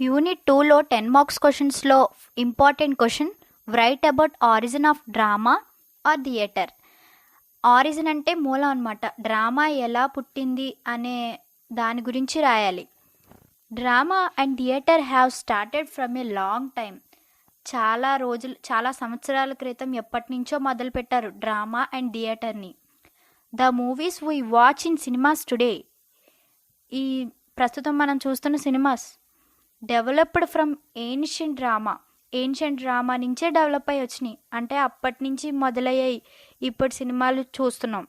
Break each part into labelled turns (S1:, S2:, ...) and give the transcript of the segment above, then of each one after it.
S1: Unit 2లో 10 marks క్వశ్చన్స్లో important question, right about origin of drama or theatre. Origin అంటే మూలం అనమాట. డ్రామా ఎలా పుట్టింది అనే దాని గురించి రాయాలి. Drama and theatre have started from a long time. చాలా సంవత్సరాల క్రితం ఎప్పటి నుంచో మొదలుపెట్టారు డ్రామా అండ్ థియేటర్ని. The movies we watch in cinemas today, ఈ ప్రస్తుతం మనం చూస్తున్న cinemas developed from ancient drama నుంచే డెవలప్ అయ్యి వచ్చినాయి. అంటే అప్పటి నుంచి మొదలయ్యాయి ఇప్పుడు సినిమాలు చూస్తున్నాం.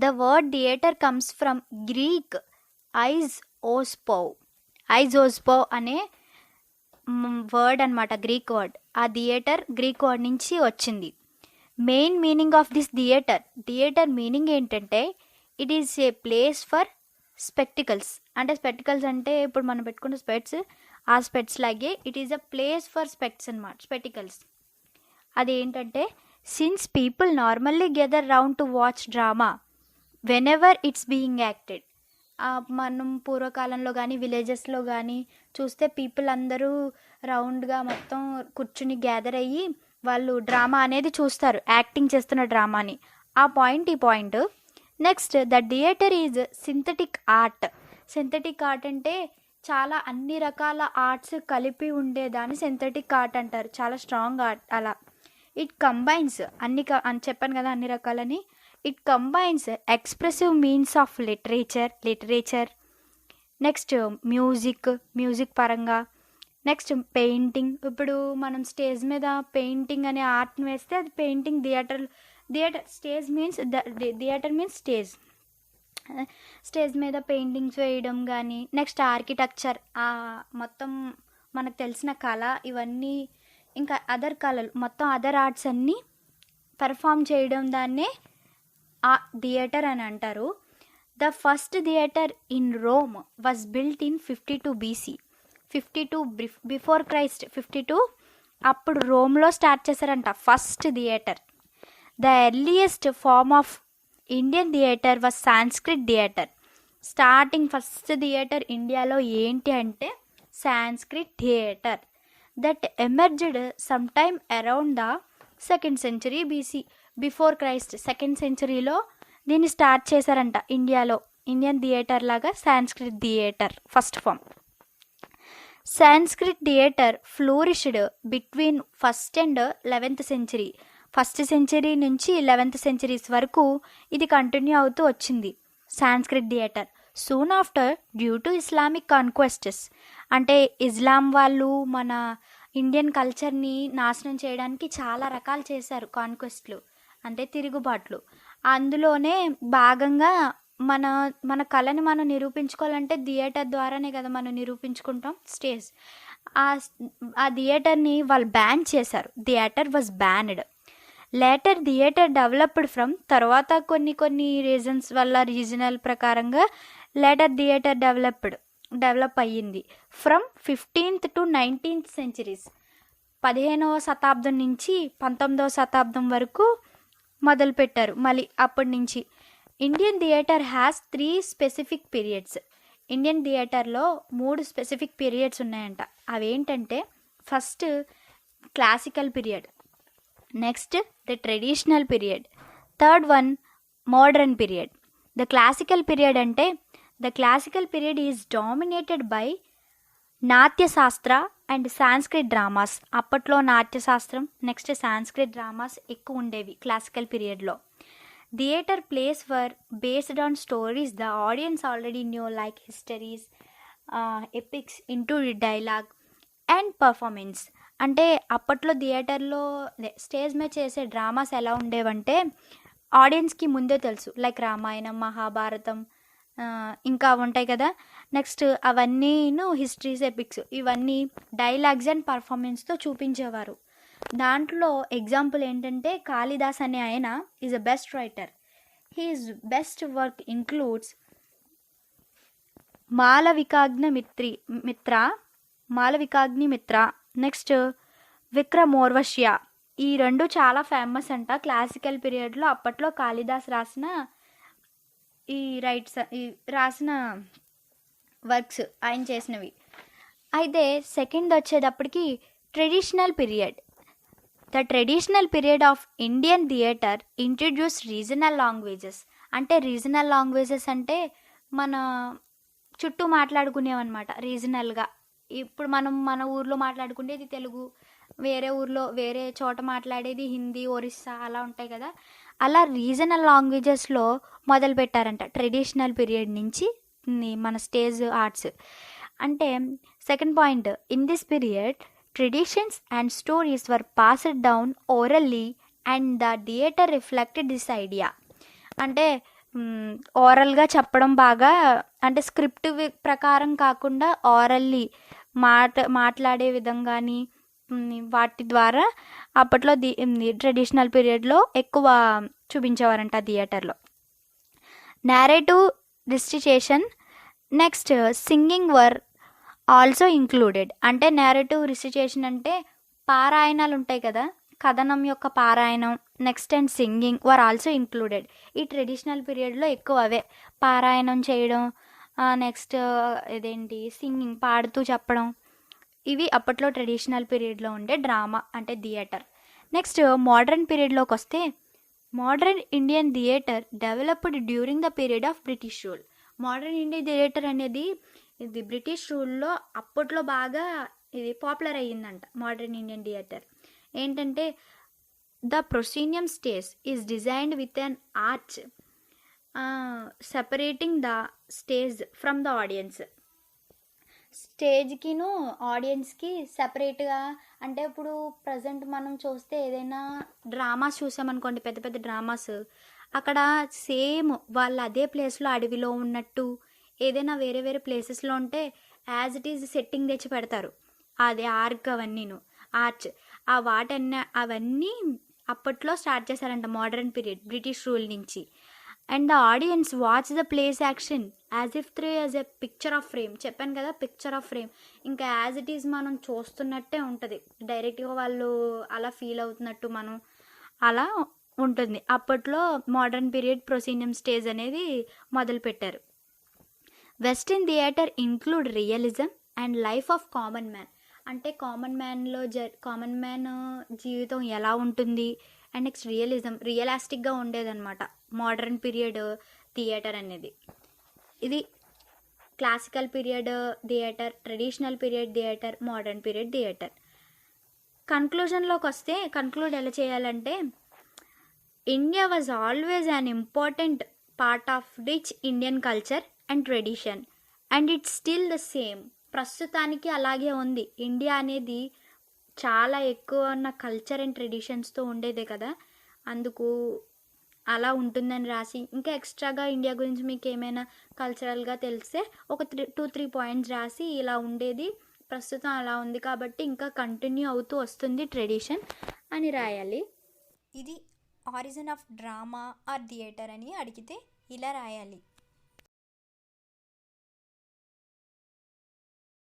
S1: The word theatre comes from Greek ఐజ్ ఓస్పో అనే వర్డ్ అనమాట, గ్రీక్ వర్డ్. ఆ థియేటర్ గ్రీక్ వర్డ్ నుంచి వచ్చింది. Main meaning of this theatre meaning ఏంటంటే it is a place for spectacles. అంటే స్పెక్టికల్స్ అంటే ఇప్పుడు మనం పెట్టుకున్న స్పెట్స్, ఆ స్పెట్స్ లాగే it is a place for specs అనమాట, స్పెక్టికల్స్. అదేంటంటే since people normally gather round to watch drama when ever it's being acted. మనం పూర్వకాలంలో కానీ విలేజెస్లో కానీ చూస్తే పీపుల్ అందరూ రౌండ్గా మొత్తం కూర్చుని గ్యాదర్ అయ్యి వాళ్ళు డ్రామా అనేది చూస్తారు, యాక్టింగ్ చేస్తున్న డ్రామాని. ఈ point. Next, the theatre is synthetic art అంటే చాలా అన్ని రకాల ఆర్ట్స్ కలిపి ఉండేదాన్ని సింథటిక్ ఆర్ట్ అంటారు. చాలా స్ట్రాంగ్ ఆర్ట్ అలా. ఇట్ కంబైన్స్ అని చెప్పాను కదా అన్ని రకాలని. It combines expressive means of literature, next music పరంగా, నెక్స్ట్ పెయింటింగ్. ఇప్పుడు మనం స్టేజ్ మీద పెయింటింగ్ అనే ఆర్ట్ని వేస్తే అది painting. Theatre stage means theatre means stage మీద పెయింటింగ్స్ వేయడం కానీ, నెక్స్ట్ ఆర్కిటెక్చర్, మొత్తం మనకు తెలిసిన కళ, ఇవన్నీ ఇంకా అదర్ కళలు, మొత్తం అదర్ ఆర్ట్స్ అన్నీ పెర్ఫామ్ చేయడం దాన్నే ఆ థియేటర్ అని అంటారు. The first theatre in Rome was built in 52 BC. 52 before Christ. 52 అప్పుడు రోమ్లో స్టార్ట్ చేశారంట first theatre. The earliest form of Indian theatre was Sanskrit theatre. Starting first theatre ఇండియాలో ఏంటి అంటే Sanskrit theatre. That emerged some time around the 2nd century BC, before Christ. 2nd centuryలో దీన్ని start చేశారంట ఇండియాలో. ఇండియన్ థియేటర్ లాగా Sanskrit theatre first form. Sanskrit theatre flourished between 1st and 11th century. 1st century నుంచి 11th centuries వరకు ఇది కంటిన్యూ అవుతూ వచ్చింది Sanskrit theatre. Soon after due to Islamic conquests, అంటే ఇస్లాం వాళ్ళు మన ఇండియన్ కల్చర్ని నాశనం చేయడానికి చాలా రకాలు చేశారు కాన్క్వెస్ట్లు, అంటే తిరుగుబాట్లు. అందులోనే భాగంగా మన కళని మనం నిరూపించుకోవాలంటే థియేటర్ ద్వారానే కదా మనం నిరూపించుకుంటాం. స్టేజ్ ఆ థియేటర్ని వాళ్ళు బ్యాన్ చేశారు. Theatre was banned. Later theatre developed from, తర్వాత కొన్ని రీజన్స్ వల్ల రీజనల్ ప్రకారంగా లేటర్ థియేటర్ డెవలప్ అయ్యింది. From 15th to 19th centuries. 15వ శతాబ్దం నుంచి 19వ శతాబ్దం వరకు మొదలుపెట్టారు మళ్ళీ అప్పటి నుంచి. Indian theatre has 3 specific periods. Indian థియేటర్లో 3 స్పెసిఫిక్ పీరియడ్స్ ఉన్నాయంట. అవేంటంటే first classical period, next the traditional period, third one modern period. The classical period అంటే the classical period is dominated by Natyashastra and Sanskrit dramas. అప్పట్లో నాట్యశాస్త్రం నెక్స్ట్ సాంస్క్రిట్ డ్రామాస్ ఎక్కువ ఉండేవి classical పీరియడ్లో. Theatre plays were based on stories the audience already knew, like histories, epics into dialogue and performance. అంటే అప్పట్లో థియేటర్లో stage మీద చేసే డ్రామాస్ ఎలా ఉండేవంటే ఆడియన్స్కి ముందే తెలుసు, లైక్ రామాయణం, మహాభారతం, ఇంకా ఉంటాయి కదా. నెక్స్ట్ అవన్నీను హిస్టరీస్, ఎపిక్స్, ఇవన్నీ డైలాగ్స్ అండ్ పర్ఫార్మెన్స్తో చూపించేవారు. దాంట్లో ఎగ్జాంపుల్ ఏంటంటే కాళిదాస్ అనే ఆయన is a best writer. His best work includes Malavikagnimitra, next విక్రమోర్వశ్య. ఈ రెండు చాలా ఫేమస్ అంట క్లాసికల్ పీరియడ్లో. అప్పట్లో కాళిదాస్ రాసిన రాసిన వర్క్స్ ఆయన చేసినవి. అయితే సెకండ్ వచ్చేటప్పటికి traditional period. The traditional period of Indian theatre introduce regional languages. అంటే రీజనల్ లాంగ్వేజెస్ అంటే మన చుట్టూ మాట్లాడుకునేవన్నమాట రీజనల్గా. ఇప్పుడు మనం మన ఊర్లో మాట్లాడుకునేది తెలుగు, వేరే ఊర్లో వేరే చోట మాట్లాడేది హిందీ, ఒరిస్సా అలా ఉంటాయి కదా. అలా రీజనల్ లాంగ్వేజెస్లో మొదలు పెట్టారంట ట్రెడిషనల్ పీరియడ్ నుంచి మన స్టేజ్ ఆర్ట్స్. అంటే second point, in this period traditions and stories were passed down orally and the theatre reflected this idea. అంటే ఓరల్గా చెప్పడం బాగా, అంటే స్క్రిప్ట్ ప్రకారం కాకుండా ఓరల్లీ మాట్లాడే విధంగాని వాటి ద్వారా అప్పట్లో ట్రెడిషనల్ పీరియడ్లో ఎక్కువ చూపించేవారంట థియేటర్లో. Narrative recitation, next singing were also included. అంటే నేరేటివ్ రిసిటేషన్ అంటే పారాయణాలు ఉంటాయి కదా, కథనం యొక్క పారాయణం, next and singing were also included. ఈ ట్రెడిషనల్ పీరియడ్లో ఎక్కువ అవే పారాయణం చేయడం, నెక్స్ట్ ఇదేంటి సింగింగ్ పాడుతూ చెప్పడం, ఇవి అప్పట్లో ట్రెడిషనల్ పీరియడ్లో ఉండే డ్రామా అంటే థియేటర్. నెక్స్ట్ మోడర్న్ పీరియడ్లోకి వస్తే modern Indian theatre developed during the period of British rule. Modern Indian theatre అనేది ఇది బ్రిటిష్ రూల్లో అప్పట్లో బాగా ఇది పాపులర్ అయ్యిందంట. మోడర్న్ ఇండియన్ థియేటర్ ఏంటంటే the proscenium stage is designed with an arch separating the stage from the audience. స్టేజ్కిను ఆడియన్స్కి సపరేట్గా. అంటే ఇప్పుడు ప్రజెంట్ మనం చూస్తే ఏదైనా డ్రామాస్ చూసామనుకోండి, పెద్ద పెద్ద డ్రామాస్, అక్కడ సేమ్ వాళ్ళు అదే ప్లేస్లో అడవిలో ఉన్నట్టు ఏదైనా వేరే వేరే ప్లేసెస్లో ఉంటే యాజ్ ఇట్ ఈజ్ సెట్టింగ్ తెచ్చి పెడతారు. అదే ఆర్క్ అవన్నీను ఆర్చ్ అవన్నీ అప్పట్లో స్టార్ట్ చేశారంట మోడర్న్ పీరియడ్ బ్రిటిష్ రూల్ నుంచి. And the audience watch the place action as if through as a picture of frame. చెప్పాను కదా పిక్చర్ ఆఫ్ ఫ్రేమ్, ఇంకా యాజ్ ఇట్ ఈజ్ మనం చూస్తున్నట్టే ఉంటుంది, డైరెక్ట్గా వాళ్ళు అలా ఫీల్ అవుతున్నట్టు మనం అలా ఉంటుంది. అప్పట్లో మోడర్న్ పీరియడ్ ప్రొసీనియం స్టేజ్ అనేది మొదలుపెట్టారు. Western theatre include realism and life of common man. అంటే కామన్ మ్యాన్ జీవితం ఎలా ఉంటుంది అండ్ నెక్స్ట్ రియలిస్టిక్గా ఉండేదన్నమాట మోడర్న్ పీరియడ్ థియేటర్ అనేది. ఇది classical period theatre, traditional period theatre, modern period theatre. కన్క్లూజన్లోకి వస్తే కన్క్లూడ్ ఎలా చేయాలంటే India was always an important part of rich Indian culture and tradition and it's still the same. ప్రస్తుతానికి అలాగే ఉంది. ఇండియా అనేది చాలా ఎక్కువ ఉన్న కల్చర్ అండ్ ట్రెడిషన్స్తో ఉండేదే కదా, అందుకు అలా ఉంటుందని రాసి, ఇంకా ఎక్స్ట్రాగా ఇండియా గురించి మీకు ఏమైనా కల్చరల్గా తెలిస్తే ఒక 2-3 పాయింట్స్ రాసి ఇలా ఉండేది, ప్రస్తుతం అలా ఉంది కాబట్టి ఇంకా కంటిన్యూ అవుతూ వస్తుంది ట్రెడిషన్ అని రాయాలి. ఇది origin of drama or theatre అని అడిగితే ఇలా రాయాలి.